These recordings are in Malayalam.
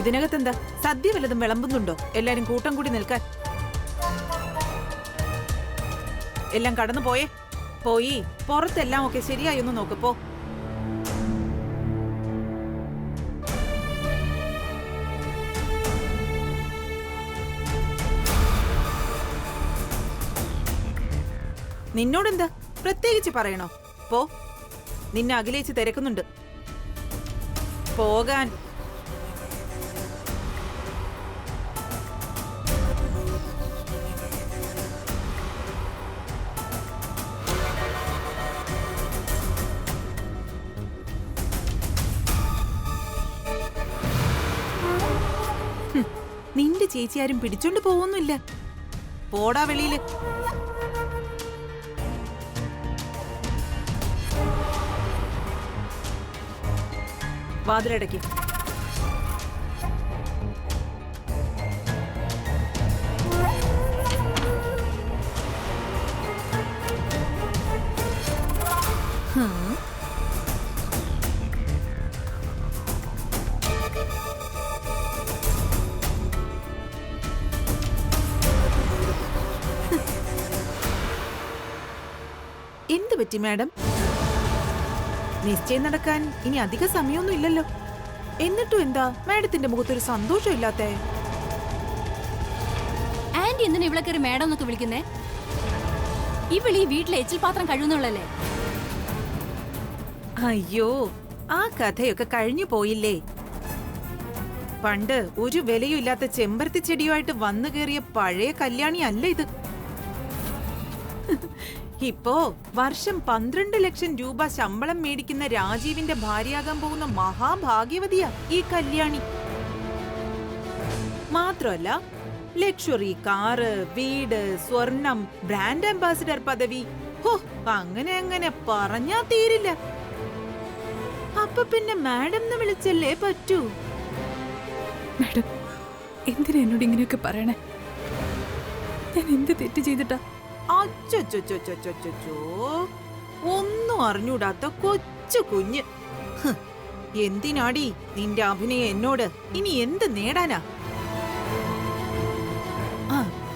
ഇതിനകത്തെന്താ സദ്യ വല്ലതും വിളമ്പുന്നുണ്ടോ? എല്ലാരും കൂട്ടം കൂടി നിൽക്കാൻ. എല്ലാം കടന്നു പോയേ. പോയി പുറത്തെല്ലാം ഒക്കെ ശരിയായി ഒന്ന് നോക്കപ്പോ. നിന്നോടെന്താ പ്രത്യേകിച്ച് പറയണോ? പോ, നിന്നെ അഖിലേച്ച് തിരക്കുന്നുണ്ട്. പോകാൻ. നിന്റെ ചേച്ചി ആരും പിടിച്ചോണ്ട് പോവൊന്നുമില്ല. പോടാ വെളിയില്. വാതിലടക്കി. എന്ത് പറ്റി മാഡം? നിശ്ചയം നടക്കാൻ ഇനി അധിക സമയമൊന്നും ഇല്ലല്ലോ. എന്നിട്ടും എന്താ മാഡത്തിന്റെ മുഖത്തൊരു സന്തോഷം ഇല്ലാത്തേ? ആന്റി എന്തിനാ ഇവിടെ കയറി മാഡം എന്നൊക്കെ വിളിക്കുന്നേ? ഇവളീ വീട്ടിലെ എച്ചിൽ പാത്രം കഴുകുന്നുള്ളല്ലേ? അയ്യോ, ആ കഥയൊക്കെ കഴിഞ്ഞു പോയില്ലേ. പണ്ട് ഒരു വിലയും ഇല്ലാത്ത ചെമ്പരത്തി ചെടിയുമായിട്ട് വന്നു കയറിയ പഴയ കല്യാണി അല്ല ഇത്. ഇപ്പോ വർഷം 12 ലക്ഷം രൂപ ശമ്പളം മേടിക്കുന്ന രാജീവിന്റെ ഭാര്യയാകാൻ പോകുന്ന മഹാഭാഗ്യവതിയാ ഈ കല്യാണി. മാത്രമല്ല ലക്ഷറി കാറ്, വീട്, സ്വർണം, ബ്രാൻഡ് അംബാസിഡർ പദവി. ഹോ, അങ്ങനെ അങ്ങനെ പറഞ്ഞാ തീരില്ല. അപ്പൊ പിന്നെ മാഡം എന്ന് വിളിച്ചല്ലേ പറ്റൂ. മാഡം, എന്തിനാ എന്നോട് ഇങ്ങനെയൊക്കെ പറയണേ? ഞാൻ എന്ത് തെറ്റ് ചെയ്തിട്ടാ? അച്ചോ, ഒന്നും അറിഞ്ഞൂടാത്ത കൊച്ചു കുഞ്ഞ്. എന്തിനാടി നിന്റെ അഭിനയം എന്നോട്? ഇനി എന്ത് നേടാനാ?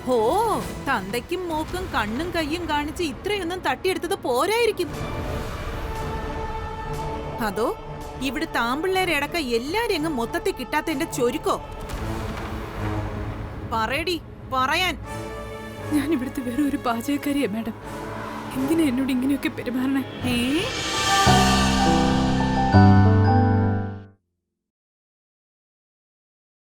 ഹോ, തന്തയ്ക്കും മോക്കും കണ്ണും കയ്യും കാണിച്ച് ഇത്രയൊന്നും തട്ടിയെടുത്തത് പോരായിരിക്കും. അതോ ഇവിടെ താമ്പിള്ളേരെ അടക്ക എല്ലാരും അങ്ങ് മൊത്തത്തിൽ കിട്ടാത്ത എന്റെ ചൊരുക്കോ? പറയടി, പറയാൻ. ഞാൻ ഇവിടുത്തെ വേറെ ഒരു പാചകക്കാരിയാ മാഡം. എന്തിനാ എന്നോട് ഇങ്ങനെയൊക്കെ പെരുമാറണേ?